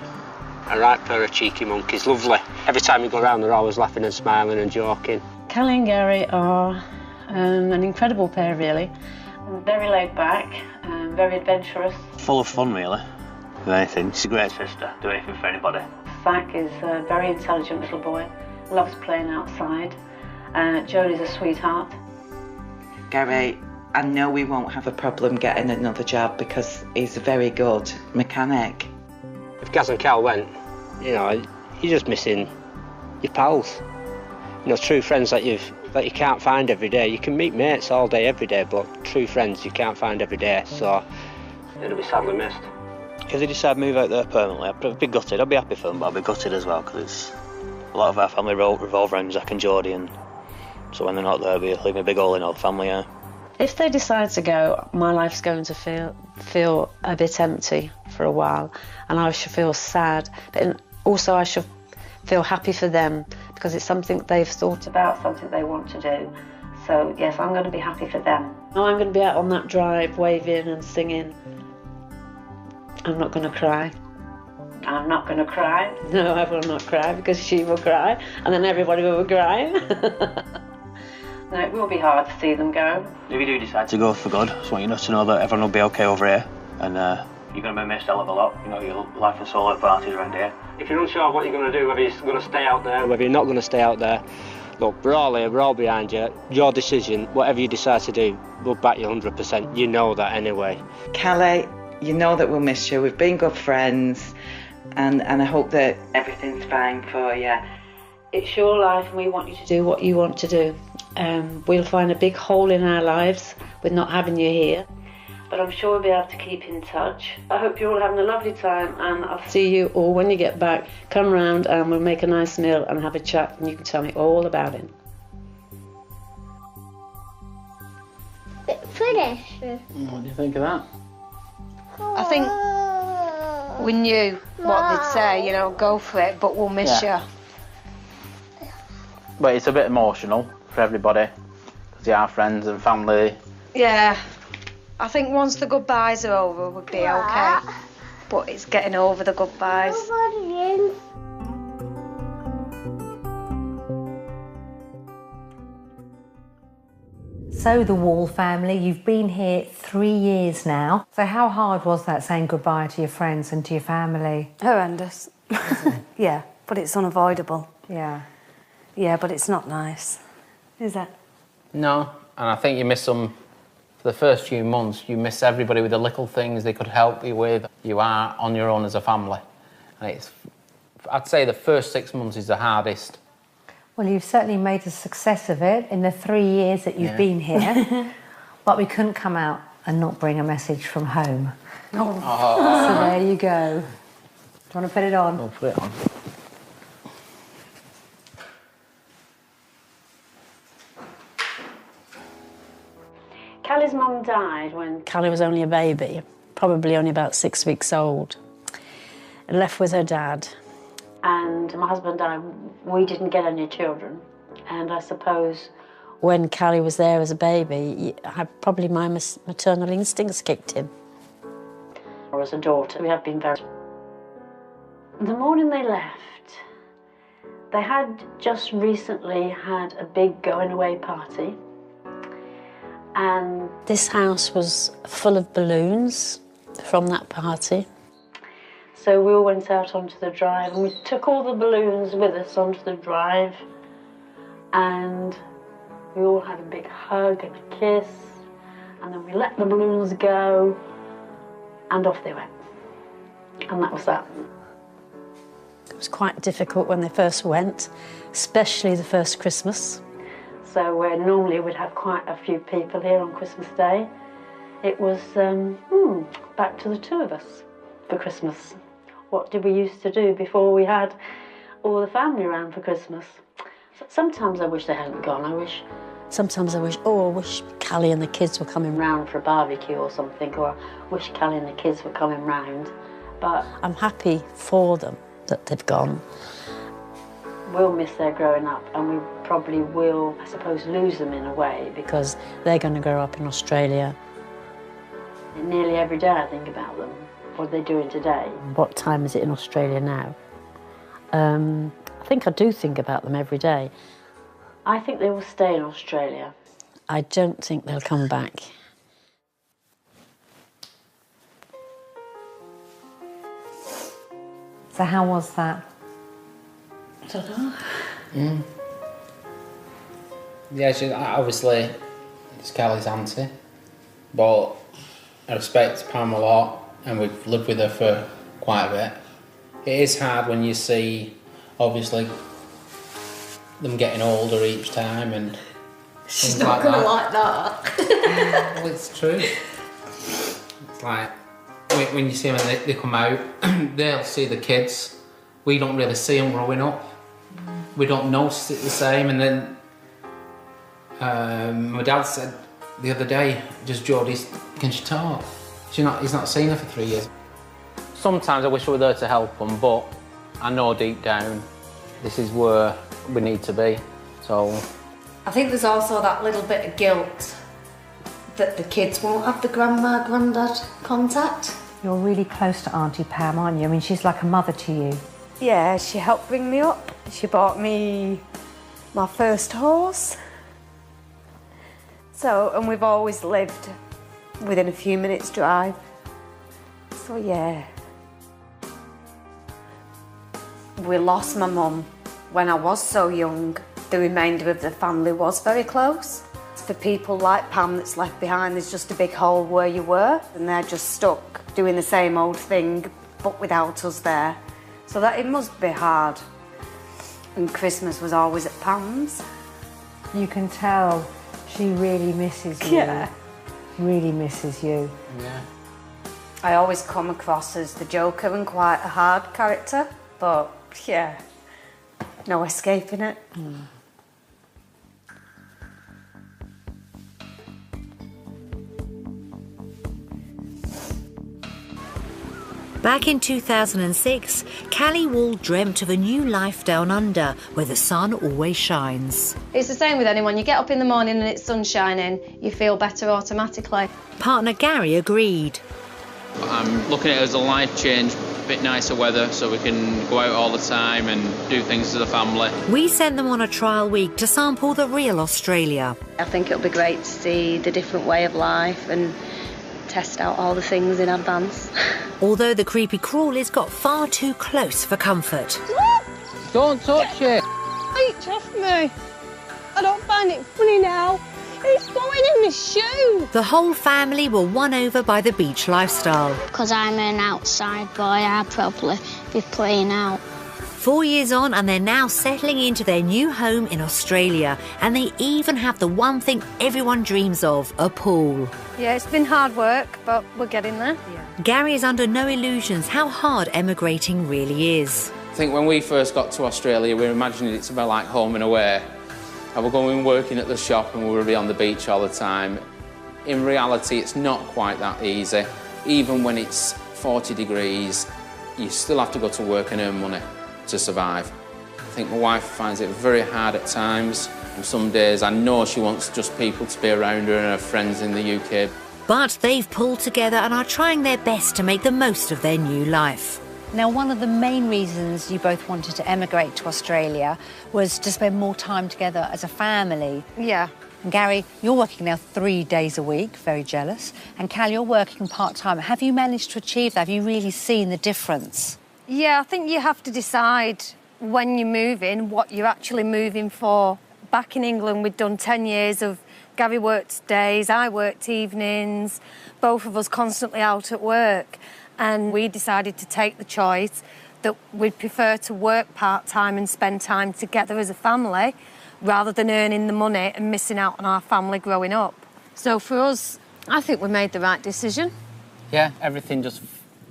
A right pair of cheeky monkeys, lovely. Every time you go around, they're always laughing and smiling and joking. Kelly and Gary are an incredible pair, really. Very laid back, very adventurous. Full of fun, really. If anything, she's a great sister. Do anything for anybody. Zach is a very intelligent little boy, loves playing outside. Jodie's a sweetheart. Gary, I know we won't have a problem getting another job because he's a very good mechanic. If Gaz and Cal went, you know, you're just missing your pals. You know, true friends that you can't find every day. You can meet mates all day, every day, but true friends you can't find every day, so it'll be sadly missed. If they decide to move out there permanently, I'd be gutted. I'd be happy for them, but I'd be gutted as well, because a lot of our family revolve around Zach and Jodie, and so when they're not there, they'll leave a big hole in all the family, yeah. If they decide to go, my life's going to feel a bit empty for a while, and I should feel sad, but also I should feel happy for them because it's something they've thought about, something they want to do. So yes, I'm going to be happy for them. I'm going to be out on that drive waving and singing. I'm not going to cry. I'm not going to cry. No, I will not cry because she will cry, and then everybody will be crying. No, it will be hard to see them go. If you do decide to go for good, I just want you to know that everyone will be okay over here, and you're going to be missed a hell of a lot. You know, your life and soul out parties around here. If you're unsure what you're going to do, whether you're going to stay out there, whether you're not going to stay out there, look, we're all here, we're all behind you. Your decision, whatever you decide to do, we'll back you 100%. You know that anyway. Kelly, you know that we'll miss you. We've been good friends, and I hope that everything's fine for you. It's your life and we want you to do what you want to do. We'll find a big hole in our lives with not having you here, but I'm sure we'll be able to keep in touch. I hope you're all having a lovely time, and I'll see you all when you get back. Come round and we'll make a nice meal and have a chat, and you can tell me all about it. Finish. What do you think of that? I think we knew what they'd say, you know, go for it, but we'll miss you. But it's a bit emotional for everybody, because they are friends and family. Yeah, I think once the goodbyes are over, we'll be okay. But it's getting over the goodbyes. So the Wall family, you've been here 3 years now. So how hard was that, saying goodbye to your friends and to your family? Horrendous. Yeah, but it's unavoidable. Yeah. Yeah, but it's not nice. Is that? No, and I think you miss them for the first few months. You miss everybody with the little things they could help you with. You are on your own as a family. And I'd say the first 6 months is the hardest. Well, you've certainly made a success of it in the 3 years that you've been here. But we couldn't come out and not bring a message from home. Oh. So there you go. Do you want to put it on? I'll put it on. Callie's mum died when Callie was only a baby, probably only about 6 weeks old, and left with her dad. And my husband and I, we didn't get any children, and I suppose When Callie was there as a baby, probably my maternal instincts kicked in. Or as a daughter, we have been very... The morning they left, they had just recently had a big going-away party. And this house was full of balloons from that party. So we all went out onto the drive and we took all the balloons with us onto the drive, and we all had a big hug and a kiss, and then we let the balloons go and off they went. And that was that. It was quite difficult when they first went, especially the first Christmas. So where normally we'd have quite a few people here on Christmas Day, it was back to the two of us for Christmas. What did we used to do before we had all the family around for Christmas? Sometimes I wish they hadn't gone. Sometimes I wish Callie and the kids were coming round for a barbecue or something, or I wish Callie and the kids were coming round. But I'm happy for them that they've gone. We'll miss their growing up, and we probably will, I suppose, lose them in a way, because they're going to grow up in Australia. And nearly every day I think about them. What are they doing today? What time is it in Australia now? I think I do think about them every day. I think they will stay in Australia. I don't think they'll come back. So how was that? I don't know. Yeah, obviously it's Callie's auntie, but I respect Pam a lot, and we've lived with her for quite a bit. It is hard when you see, obviously, them getting older each time and She's things not like gonna that. like that. Well, it's true. It's like when you see them and they come out, they'll see the kids. We don't really see them growing up. We don't notice it the same. And then my dad said the other day, just Geordie, can she talk? He's not seen her for 3 years. Sometimes I wish we were there to help them, but I know deep down this is where we need to be. So I think there's also that little bit of guilt that the kids won't have the grandma, granddad contact. You're really close to Auntie Pam, aren't you? I mean, she's like a mother to you. Yeah, she helped bring me up. She bought me my first horse. So, and we've always lived within a few minutes drive. So yeah. We lost my mum when I was so young. The remainder of the family was very close. For people like Pam that's left behind, there's just a big hole where you were, and they're just stuck doing the same old thing, but without us there. So that it must be hard. And Christmas was always at Pam's. You can tell she really misses you. Yeah. Really misses you. Yeah. I always come across as the Joker and quite a hard character, but yeah, no escaping it. Back in 2006, Callie Wall dreamt of a new life down under, where the sun always shines. It's the same with anyone. You get up in the morning and it's sun shining, you feel better automatically. Partner Gary agreed. I'm looking at it as a life change, a bit nicer weather, so we can go out all the time and do things as a family. We sent them on a trial week to sample the real Australia. I think it'll be great to see the different way of life and test out all the things in advance. Although the creepy crawlies got far too close for comfort. Don't touch it! Reach off me. I don't find it funny now. It's going in my shoe. The whole family were won over by the beach lifestyle. Because I'm an outside boy, I'd probably be playing out. 4 years on, and they're now settling into their new home in Australia. And they even have the one thing everyone dreams of, a pool. Yeah, it's been hard work, but we're getting there. Gary is under no illusions how hard emigrating really is. I think when we first got to Australia, we were imagining it's about like home and away. And we're going working at the shop and we were on the beach all the time. In reality, it's not quite that easy. Even when it's 40 degrees, you still have to go to work and earn money to survive. I think my wife finds it very hard at times. Some days I know she wants just people to be around her and her friends in the UK. But they've pulled together and are trying their best to make the most of their new life. Now, one of the main reasons you both wanted to emigrate to Australia was to spend more time together as a family. Yeah. And Gary, you're working now 3 days a week, very jealous. And Cal, you're working part-time. Have you managed to achieve that? Have you really seen the difference? Yeah, I think you have to decide when you're moving, what you're actually moving for. Back in England, we'd done 10 years of Gary worked days, I worked evenings, both of us constantly out at work. And we decided to take the choice that we'd prefer to work part-time and spend time together as a family rather than earning the money and missing out on our family growing up. So for us, I think we made the right decision. Yeah, everything just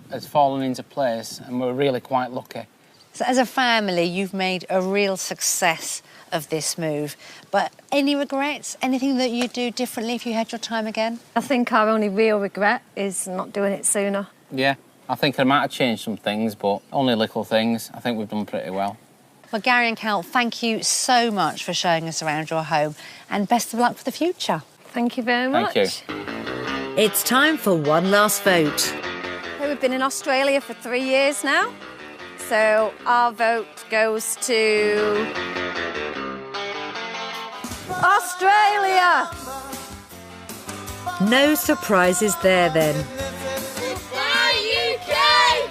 has fallen into place and we're really quite lucky. So as a family, you've made a real success of this move. But any regrets? Anything that you'd do differently if you had your time again? I think our only real regret is not doing it sooner. Yeah, I think I might have changed some things, but only little things. I think we've done pretty well. Well, Gary and Cal, thank you so much for showing us around your home and best of luck for the future. Thank you very much. Thank you. It's time for one last vote. We've been in Australia for 3 years now, so our vote goes to Australia! No surprises there then. Goodbye, UK!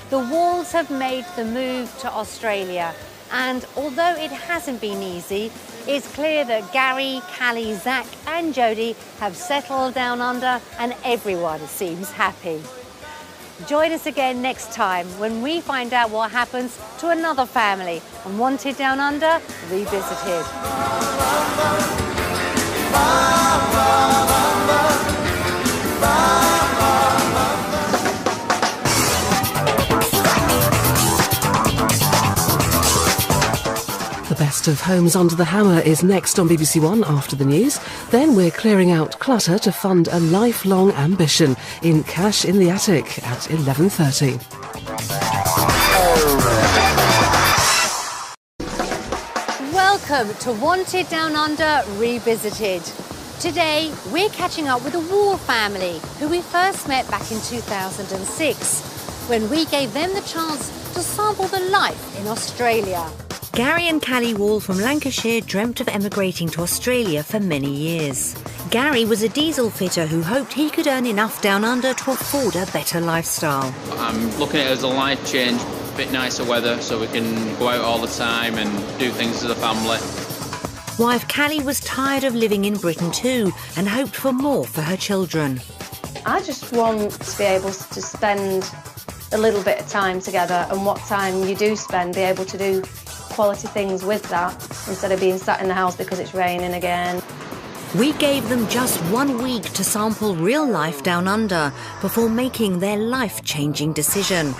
The Walls have made the move to Australia, and although it hasn't been easy, it's clear that Gary, Callie, Zach and Jodie have settled down under and everyone seems happy. Join us again next time when we find out what happens to another family on Wanted Down Under Revisited. The best of Homes Under the Hammer is next on BBC One after the news. Then we're clearing out clutter to fund a lifelong ambition in Cash in the Attic at 11:30. Welcome to Wanted Down Under Revisited. Today, we're catching up with the Wall family, who we first met back in 2006, when we gave them the chance to sample the life in Australia. Gary and Callie Wall from Lancashire dreamt of emigrating to Australia for many years. Gary was a diesel fitter who hoped he could earn enough down under to afford a better lifestyle. I'm looking at it as a life change, a bit nicer weather so we can go out all the time and do things as a family. Wife Callie was tired of living in Britain too and hoped for more for her children. I just want to be able to spend a little bit of time together, and what time you do spend, be able to do quality things with that instead of being sat in the house because it's raining again. We gave them just 1 week to sample real life down under before making their life-changing decision.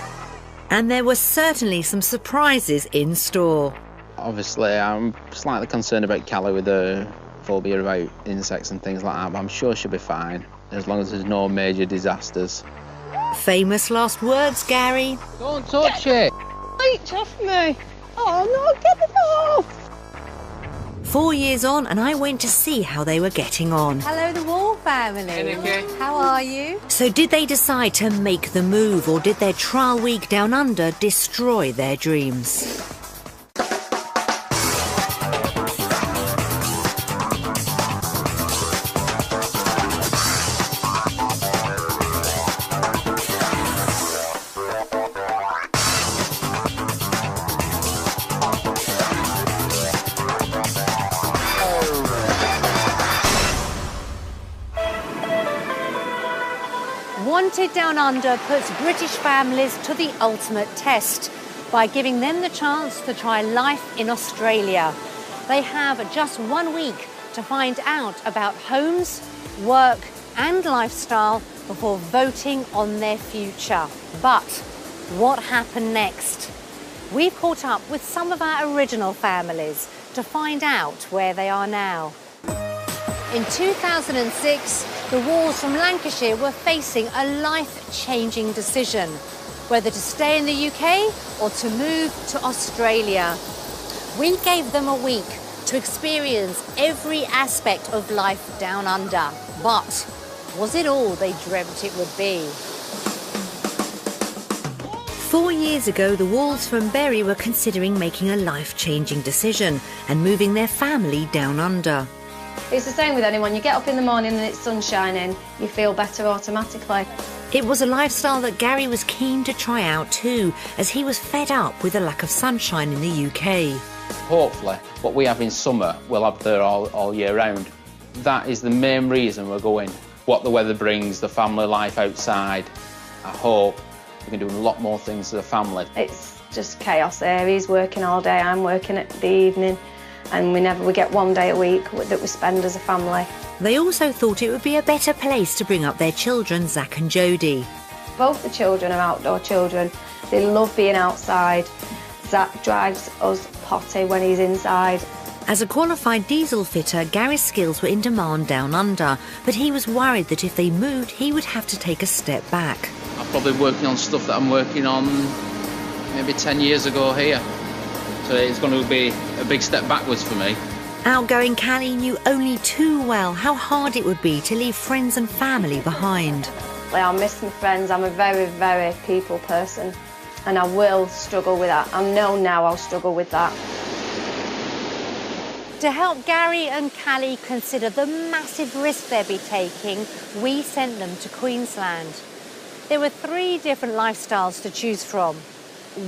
And there were certainly some surprises in store. Obviously, I'm slightly concerned about Callie with her phobia about insects and things like that, but I'm sure she'll be fine, as long as there's no major disasters. Famous last words, Gary. Don't touch it! Reach off me! Oh no, get it off! 4 years on, and I went to see how they were getting on. Hello, the Wall family. Hey, Nikki. How are you? So did they decide to make the move, or did their trial week down under destroy their dreams? Wanted Down Under puts British families to the ultimate test by giving them the chance to try life in Australia. They have just 1 week to find out about homes, work and lifestyle before voting on their future. But what happened next? We've caught up with some of our original families to find out where they are now. In 2006, the Walls from Lancashire were facing a life-changing decision, whether to stay in the UK or to move to Australia. We gave them a week to experience every aspect of life down under. But was it all they dreamt it would be? 4 years ago, the Walls from Bury were considering making a life-changing decision and moving their family down under. It's the same with anyone. You get up in the morning and it's sun shining, you feel better automatically. It was a lifestyle that Gary was keen to try out too, as he was fed up with the lack of sunshine in the UK. Hopefully, what we have in summer, we'll have there all year round. That is the main reason we're going. What the weather brings, the family life outside. I hope we can do a lot more things as a family. It's just chaos there. He's working all day, I'm working at the evening, and we get 1 day a week that we spend as a family. They also thought it would be a better place to bring up their children, Zach and Jodie. Both the children are outdoor children. They love being outside. Zach drives us potty when he's inside. As a qualified diesel fitter, Gary's skills were in demand down under, but he was worried that if they moved, he would have to take a step back. I'm probably working on stuff that I'm working on maybe 10 years ago here. So it's going to be a big step backwards for me. Outgoing Callie knew only too well how hard it would be to leave friends and family behind. I miss my friends. I'm a very, very people person, and I will struggle with that. I know now I'll struggle with that. To help Gary and Callie consider the massive risk they'd be taking, we sent them to Queensland. There were 3 different lifestyles to choose from.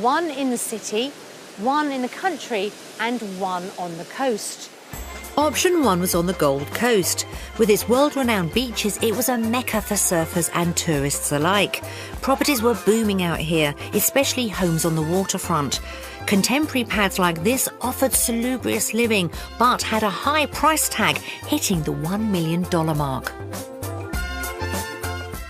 One in the city, one in the country, and one on the coast. Option 1 was on the Gold Coast. With its world-renowned beaches, it was a mecca for surfers and tourists alike. Properties were booming out here, especially homes on the waterfront. Contemporary pads like this offered salubrious living, but had a high price tag, hitting the $1 million mark.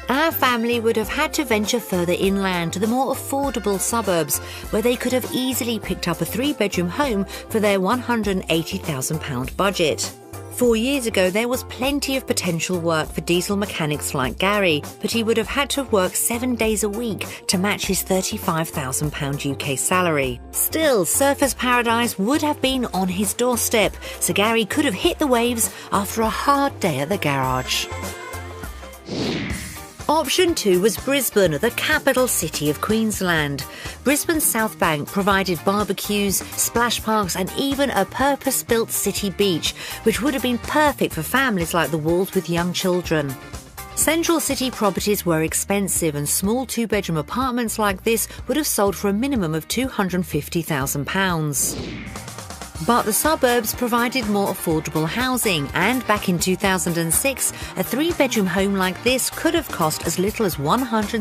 Our family would have had to venture further inland to the more affordable suburbs, where they could have easily picked up a 3-bedroom home for their £180,000 budget. 4 years ago, there was plenty of potential work for diesel mechanics like Gary, but he would have had to work 7 days a week to match his £35,000 UK salary. Still, Surfer's Paradise would have been on his doorstep, so Gary could have hit the waves after a hard day at the garage. Option 2 was Brisbane, the capital city of Queensland. Brisbane's South Bank provided barbecues, splash parks and even a purpose-built city beach, which would have been perfect for families like the Walls with young children. Central city properties were expensive, and small 2-bedroom apartments like this would have sold for a minimum of £250,000. But the suburbs provided more affordable housing, and back in 2006, a 3-bedroom home like this could have cost as little as $160,000.